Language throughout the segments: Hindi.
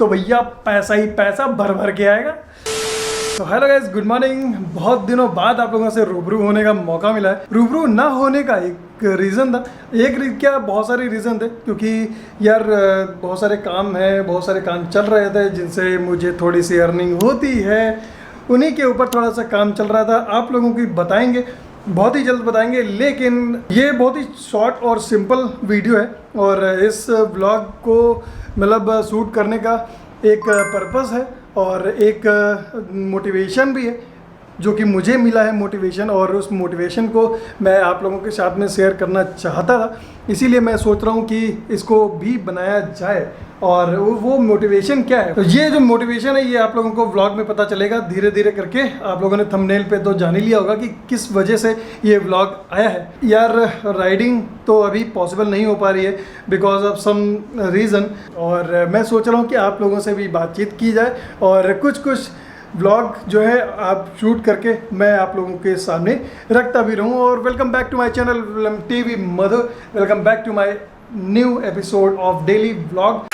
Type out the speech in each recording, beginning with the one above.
तो भैया पैसा ही पैसा भर भर के आएगा। तो हेलो गाइस, गुड मॉर्निंग। बहुत दिनों बाद आप लोगों से रूबरू होने का मौका मिला है। रूबरू ना होने का एक रीज़न था, क्या बहुत सारे रीज़न थे, क्योंकि यार बहुत सारे काम हैं, बहुत सारे काम चल रहे थे जिनसे मुझे थोड़ी सी अर्निंग होती है, उन्हीं के ऊपर थोड़ा सा काम चल रहा था। आप लोगों की बताएंगे, बहुत ही जल्द बताएंगे, लेकिन ये बहुत ही शॉर्ट और सिंपल वीडियो है और इस व्लॉग को मतलब शूट करने का एक पर्पस है और एक मोटिवेशन भी है जो कि मुझे मिला है मोटिवेशन, और उस मोटिवेशन को मैं आप लोगों के साथ में शेयर करना चाहता था। इसीलिए मैं सोच रहा हूँ कि इसको भी बनाया जाए। और वो मोटिवेशन क्या है, तो ये जो मोटिवेशन है ये आप लोगों को व्लॉग में पता चलेगा धीरे धीरे करके। आप लोगों ने थंबनेल पे तो जान ही लिया होगा कि किस वजह से ये व्लॉग आया है। यार राइडिंग तो अभी पॉसिबल नहीं हो पा रही है बिकॉज ऑफ सम रीज़न, और मैं सोच रहा हूँ कि आप लोगों से भी बातचीत की जाए और कुछ व्लॉग जो है आप शूट करके मैं आप लोगों के सामने रखता भी रहूँ। और welcome back to my channel TV Madhu, welcome back to my new episode of daily vlog.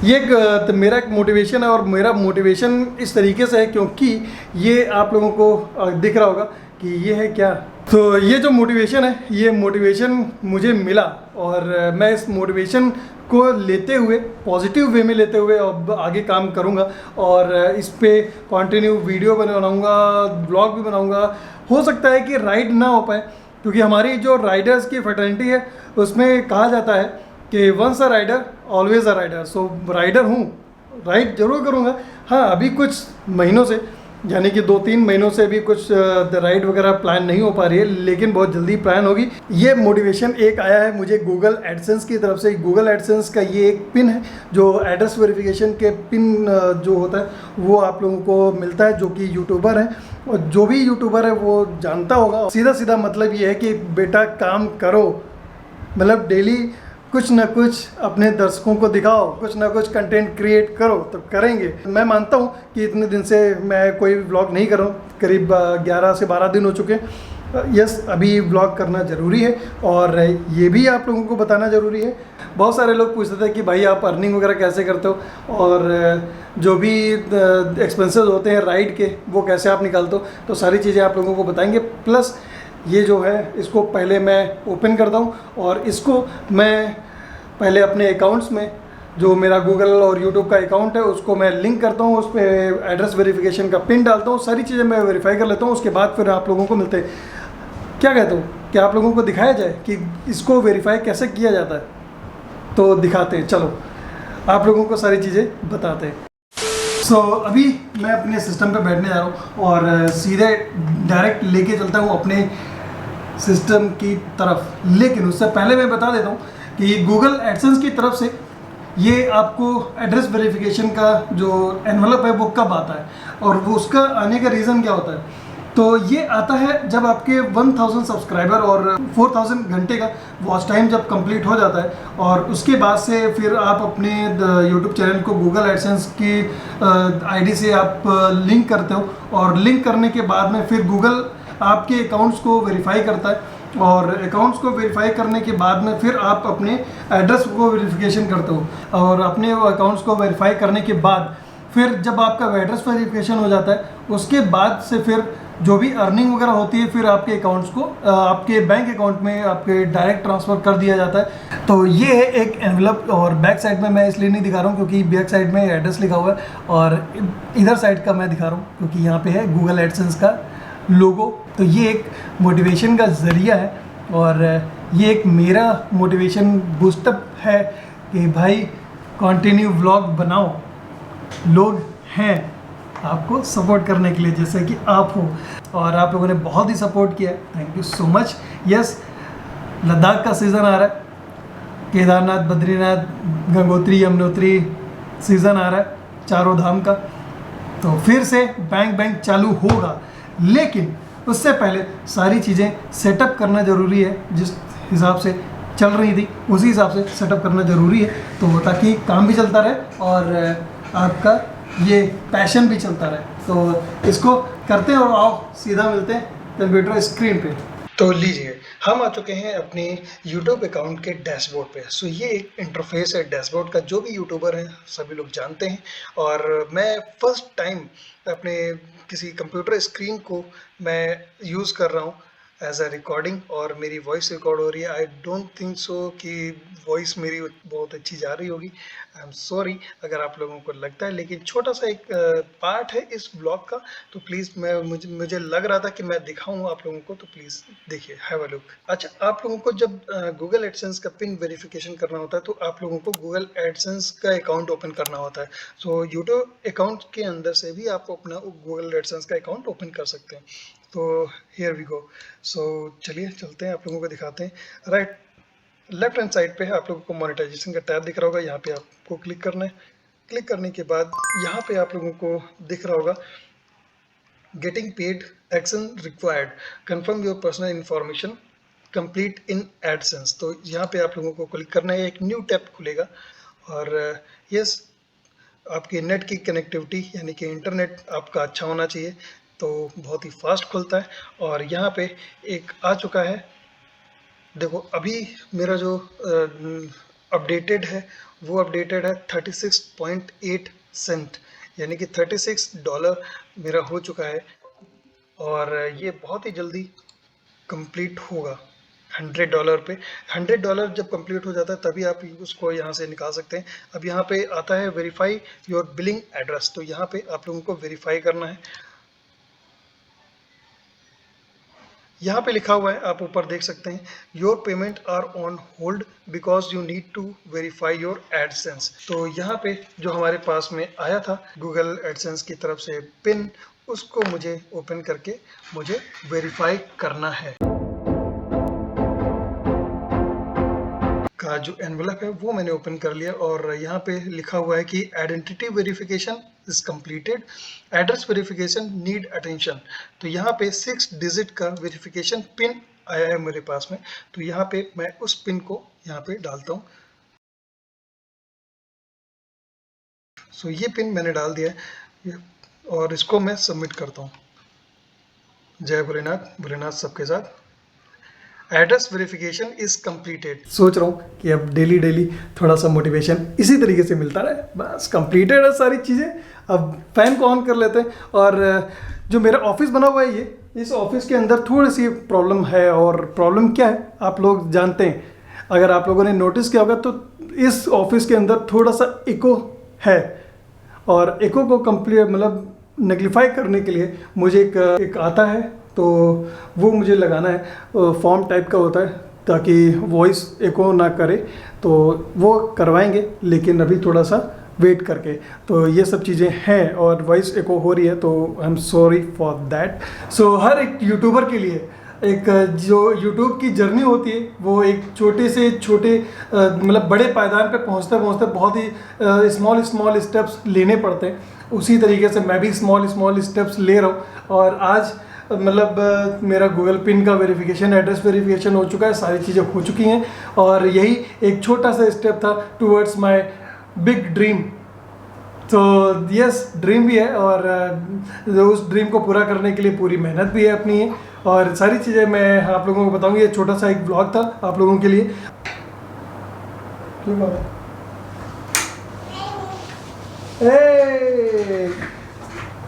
ये मेरा एक मोटिवेशन है और मेरा मोटिवेशन इस तरीके से है क्योंकि ये आप लोगों को दिख रहा होगा कि ये है क्या। तो ये जो मोटिवेशन है, ये मोटिवेशन मुझे मिला और मैं इस मोटिवेशन को लेते हुए, पॉजिटिव वे में लेते हुए अब आगे काम करूँगा और इस पे कंटिन्यू वीडियो बनाऊँगा, ब्लॉग भी बनाऊँगा। हो सकता है कि राइड ना हो पाए क्योंकि हमारी जो राइडर्स की फ्रेटर्निटी है उसमें कहा जाता है कि once a rider always a rider. So rider हूँ, राइड जरूर करूँगा। हाँ, अभी कुछ महीनों से, यानी कि 2-3 महीनों से भी कुछ राइड वगैरह प्लान नहीं हो पा रही है, लेकिन बहुत जल्दी प्लान होगी। ये मोटिवेशन एक आया है मुझे गूगल एडसेंस की तरफ से। गूगल एडसेंस का ये एक पिन है जो एड्रेस वेरिफिकेशन के पिन जो होता है वो आप लोगों को मिलता है जो कि यूट्यूबर है, और जो भी यूट्यूबर है वो जानता होगा। सीधा सीधा मतलब ये है कि बेटा काम करो, मतलब डेली कुछ ना कुछ अपने दर्शकों को दिखाओ, कुछ ना कुछ कंटेंट क्रिएट करो। तो करेंगे। मैं मानता हूँ कि इतने दिन से मैं कोई व्लॉग नहीं कर रहा हूँ, करीब 11 से 12 दिन हो चुके हैं। यस, अभी व्लॉग करना ज़रूरी है और ये भी आप लोगों को बताना ज़रूरी है। बहुत सारे लोग पूछते थे कि भाई आप अर्निंग वगैरह कैसे करते हो, और जो भी एक्सपेंसेस होते हैं राइड के वो कैसे आप निकालते हो। तो सारी चीज़ें आप लोगों को बताएंगे। प्लस ये जो है इसको पहले मैं ओपन करता हूँ और इसको मैं पहले अपने अकाउंट्स में, जो मेरा गूगल और यूट्यूब का अकाउंट है उसको मैं लिंक करता हूँ, उस पर एड्रेस वेरिफिकेशन का पिन डालता हूँ, सारी चीज़ें मैं वेरीफाई कर लेता हूँ। उसके बाद फिर आप लोगों को मिलते हैं। क्या कहते हो कि आप लोगों को दिखाया जाए कि इसको वेरीफाई कैसे किया जाता है? तो दिखाते हैं, चलो आप लोगों को सारी चीज़ें बताते हैं। सो अभी मैं अपने सिस्टम पे बैठने जा रहा हूँ और सीधे डायरेक्ट लेके चलता हूँ अपने सिस्टम की तरफ। लेकिन उससे पहले मैं बता देता हूँ कि गूगल एडसेंस की तरफ से ये आपको एड्रेस वेरिफिकेशन का जो एनवलप है वो कब आता है और वो उसका आने का रीज़न क्या होता है। तो ये आता है जब आपके 1000 सब्सक्राइबर और 4000 घंटे का वॉच टाइम जब कंप्लीट हो जाता है, और उसके बाद से फिर आप अपने यूट्यूब चैनल को गूगल एडसेंस की आईडी से आप लिंक करते हो, और लिंक करने के बाद में फिर गूगल आपके अकाउंट्स को वेरीफाई करता है, और अकाउंट्स को वेरीफाई करने के बाद में फिर आप अपने एड्रेस को वेरिफिकेशन करते हो, और अपने अकाउंट्स को वेरीफाई करने के बाद फिर जब आपका एड्रेस वेरिफिकेशन हो जाता है उसके बाद से फिर जो भी अर्निंग वगैरह होती है फिर आपके अकाउंट्स को आपके बैंक अकाउंट में आपके डायरेक्ट ट्रांसफ़र कर दिया जाता है। तो ये है एक एनवलप, और बैक साइड में मैं इसलिए नहीं दिखा रहा हूँ क्योंकि बैक साइड में एड्रेस लिखा हुआ है, और इधर साइड का मैं दिखा रहा हूँ क्योंकि यहाँ पे है गूगल एडसेंस का लोगो। तो ये एक मोटिवेशन का ज़रिया है और ये एक मेरा मोटिवेशन बूस्टअप है कि भाई कंटिन्यू व्लॉग बनाओ। लोग हैं आपको सपोर्ट करने के लिए जैसे कि आप हो, और आप लोगों ने बहुत ही सपोर्ट किया है, thank you so much. Yes, Ladakh का सीज़न आ रहा है, केदारनाथ, बद्रीनाथ, गंगोत्री, यमुनोत्री सीज़न आ रहा है, चारों धाम का। तो फिर से बैंक चालू होगा, लेकिन उससे पहले सारी चीज़ें सेटअप करना ज़रूरी है। जिस हिसाब से चल रही थी उसी हिसाब से सेटअप करना ज़रूरी है, तो ताकि काम भी चलता रहे और आपका ये पैशन भी चलता रहे। तो इसको करते हैं और आओ सीधा मिलते हैं कंप्यूटर स्क्रीन पे। तो लीजिए, हम आ चुके हैं अपने YouTube अकाउंट के डैशबोर्ड पे। सो ये एक इंटरफेस है डैशबोर्ड का, जो भी यूट्यूबर हैं सभी लोग जानते हैं। और मैं फर्स्ट टाइम अपने किसी कंप्यूटर स्क्रीन को मैं यूज़ कर रहा हूँ एज अ रिकॉर्डिंग, और मेरी वॉइस रिकॉर्ड हो रही है। आई डोंट थिंक सो कि वॉइस मेरी बहुत अच्छी जा रही होगी। आई एम सॉरी अगर आप लोगों को लगता है, लेकिन छोटा सा एक पार्ट है इस ब्लॉग का। तो प्लीज़ मुझे लग रहा था कि मैं दिखाऊं आप लोगों को, तो प्लीज़ देखिए, हैव अ लुक। अच्छा, आप लोगों को जब गूगल एडसेंस का पिन वेरिफिकेशन करना होता है तो आप लोगों को गूगल एडसेंस का अकाउंट ओपन करना होता है। सो यूट्यूब अकाउंट के अंदर से भी आप अपना गूगल एडसेंस का अकाउंट ओपन कर सकते हैं। तो हियर वी गो। सो चलिए चलते हैं, आप लोगों को दिखाते हैं। राइट लेफ्ट हैंड साइड पे आप लोगों को मोनेटाइजेशन का टैब दिख रहा होगा, यहाँ पे आपको क्लिक करना है। क्लिक करने के बाद यहाँ पे आप लोगों को दिख रहा होगा getting paid, action required, confirm your personal information, complete in AdSense. तो यहाँ पे आप लोगों को क्लिक करना है, एक न्यू टैब खुलेगा। और यस, आपके नेट की कनेक्टिविटी यानी कि इंटरनेट आपका अच्छा होना चाहिए, तो बहुत ही फास्ट खुलता है। और यहाँ पे एक आ चुका है, देखो अभी मेरा जो अपडेटेड है वो अपडेटेड है 36.8 सेंट, यानी कि $36 मेरा हो चुका है। और ये बहुत ही जल्दी कंप्लीट होगा $100 पे। $100 जब कंप्लीट हो जाता है तभी आप उसको यहाँ से निकाल सकते हैं। अब यहाँ पे आता है वेरीफाई योर बिलिंग एड्रेस, तो यहाँ पे आप लोगों को वेरीफाई करना है। यहाँ पे लिखा हुआ है, आप ऊपर देख सकते हैं, your payment are on hold because you need to verify your AdSense. तो यहाँ पे जो हमारे पास में आया था गूगल एडसेंस की तरफ से पिन, उसको मुझे ओपन करके मुझे वेरीफाई करना है। का जो एनवलप है वो मैंने ओपन कर लिया, और यहाँ पे लिखा हुआ है कि identity verification is completed, address verification need attention. तो यहाँ पे 6 डिजिट का वेरिफिकेशन पिन आया है मेरे पास में। तो यहाँ पे मैं उस पिन को यहाँ पे डालता हूँ। सो ये पिन मैंने डाल दिया है और इसको मैं सबमिट करता हूँ। जय भोलेनाथ, भोलेनाथ सबके साथ। Address verification is completed. सोच रहा हूँ कि अब डेली डेली थोड़ा सा मोटिवेशन इसी तरीके से मिलता रहे। बस कंप्लीटेड है सारी चीज़ें। अब फैन को ऑन कर लेते हैं। और जो मेरा ऑफिस बना हुआ है, ये इस ऑफिस के अंदर थोड़ी सी प्रॉब्लम है। और प्रॉब्लम क्या है आप लोग जानते हैं, अगर आप लोगों ने नोटिस किया होगा तो इस ऑफिस के अंदर थोड़ा सा इको है। और इको को कंप्लीट मतलब नेगलिफाई करने के लिए मुझे एक आता है, तो वो मुझे लगाना है। फॉर्म टाइप का होता है ताकि वॉइस एको ना करे, तो वो करवाएंगे, लेकिन अभी थोड़ा सा वेट करके। तो ये सब चीज़ें हैं और वॉइस एको हो रही है, तो I am sorry for that. So हर एक यूट्यूबर के लिए एक जो यूट्यूब की जर्नी होती है वो एक छोटे से छोटे मतलब बड़े पायदान पे पहुंचते पहुंचते बहुत ही स्मॉल स्टेप्स लेने पड़ते हैं। उसी तरीके से मैं भी स्मॉल स्टेप्स ले रहा हूँ। और आज मतलब मेरा गूगल पिन का वेरिफिकेशन, एड्रेस वेरिफिकेशन हो चुका है, सारी चीज़ें हो चुकी हैं। और यही एक छोटा सा स्टेप था टूवर्ड्स माय बिग ड्रीम। तो यस, ड्रीम भी है, और उस ड्रीम को पूरा करने के लिए पूरी मेहनत भी है अपनी है। और सारी चीज़ें मैं आप लोगों को बताऊंगी। ये छोटा सा एक ब्लॉग था आप लोगों के लिए। क्यों बात है?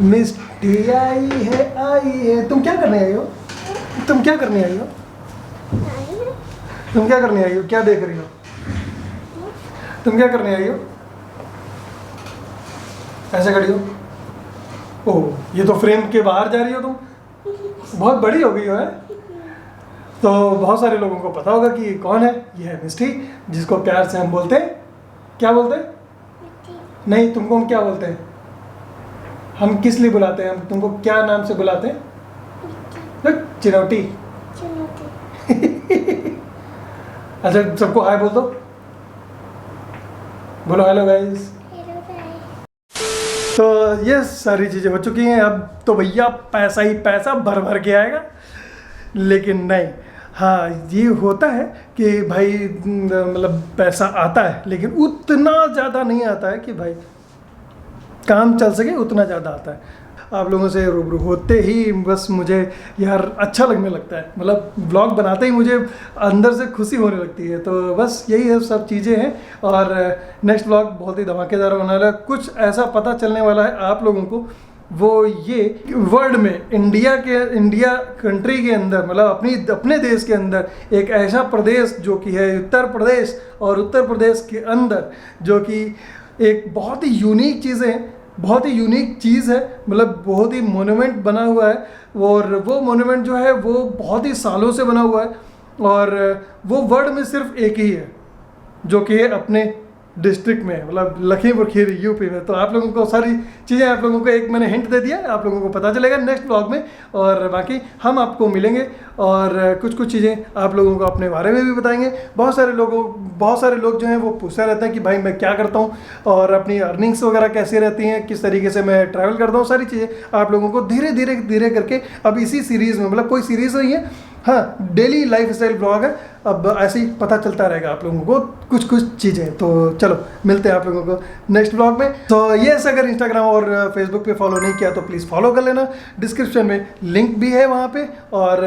मिस्टी आई है। तुम क्या करने आई हो? तुम क्या करने आई हो? तुम क्या करने आई हो? क्या देख रही हो? तुम क्या करने आई हो? ऐसे खड़ी हो? ओह, ये तो फ्रेम के बाहर जा रही हो तुम। बहुत बड़ी हो गई हो है। तो बहुत सारे लोगों को पता होगा कि कौन है। ये है मिस्टी, जिसको प्यार से हम बोलते हैं, क्या बोलते हैं? नहीं, तुमको हम क्या बोलते हैं? हम किस लिए बुलाते हैं? हम तुमको क्या नाम से बुलाते हैं? चिनौटी। अच्छा, सबको हाय बोल दो। बोलो हेलो गाइस। तो ये सारी चीज़ें हो चुकी हैं। अब तो भैया पैसा ही पैसा भर भर के आएगा। लेकिन नहीं, हाँ ये होता है कि भाई मतलब पैसा आता है, लेकिन उतना ज़्यादा नहीं आता है कि भाई काम चल सके उतना ज़्यादा आता है। आप लोगों से रूबरू होते ही बस मुझे यार अच्छा लगने लगता है, मतलब व्लॉग बनाते ही मुझे अंदर से खुशी होने लगती है। तो बस यही है, सब चीज़ें हैं। और नेक्स्ट व्लॉग बहुत ही धमाकेदार होने वाला है, कुछ ऐसा पता चलने वाला है आप लोगों को, वो ये वर्ल्ड में इंडिया कंट्री के अंदर, मतलब अपने देश के अंदर एक ऐसा प्रदेश जो कि है उत्तर प्रदेश, और उत्तर प्रदेश के अंदर जो कि एक बहुत ही यूनिक चीज़ें हैं, बहुत ही यूनिक चीज़ है, मतलब बहुत ही मोन्यूमेंट बना हुआ है। और वो मोन्यूमेंट जो है वो बहुत ही सालों से बना हुआ है, और वो वर्ल्ड में सिर्फ एक ही है जो कि है अपने डिस्ट्रिक्ट में, मतलब लखीमपुर खीरी यूपी में। तो आप लोगों को सारी चीज़ें, आप लोगों को एक मैंने हिंट दे दिया, आप लोगों को पता चलेगा नेक्स्ट व्लॉग में। और बाकी हम आपको मिलेंगे और कुछ चीज़ें आप लोगों को अपने बारे में भी बताएंगे। बहुत सारे लोग जो हैं वो पूछते रहते हैं कि भाई मैं क्या करता हूँ और अपनी अर्निंग्स वगैरह कैसे रहती हैं, किस तरीके से मैं ट्रैवल करता हूँ, सारी चीज़ें आप लोगों को धीरे करके अब इसी सीरीज़ में, मतलब कोई सीरीज़ नहीं है, हाँ डेली लाइफ स्टाइल ब्लॉग है, अब ऐसे ही पता चलता रहेगा आप लोगों को कुछ चीज़ें। तो चलो मिलते हैं आप लोगों को नेक्स्ट ब्लॉग में। तो ये अगर इंस्टाग्राम और फेसबुक पे फॉलो नहीं किया तो प्लीज़ फॉलो कर लेना, डिस्क्रिप्शन में लिंक भी है वहाँ पे, और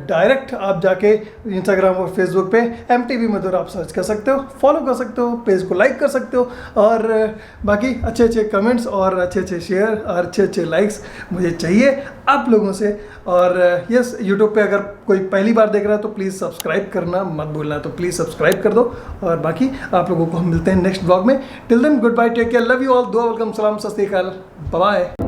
डायरेक्ट आप जाके इंस्टाग्राम और फेसबुक पे MTV मधुर आप सर्च कर सकते हो, फॉलो कर सकते हो, पेज को लाइक कर सकते हो, और बाकी अच्छे कमेंट्स और अच्छे शेयर और अच्छे लाइक्स मुझे चाहिए आप लोगों से। और यस, यूट्यूब पे अगर कोई पहली बार देख रहा है तो प्लीज़ सब्सक्राइब करना मत भूलना, तो प्लीज़ सब्सक्राइब कर दो। और बाकी आप लोगों को हम मिलते हैं नेक्स्ट ब्लॉग में। Till then good bye, take care, love you all, दुआ वेलकम, सलाम, सत श्री अकाल, बाय।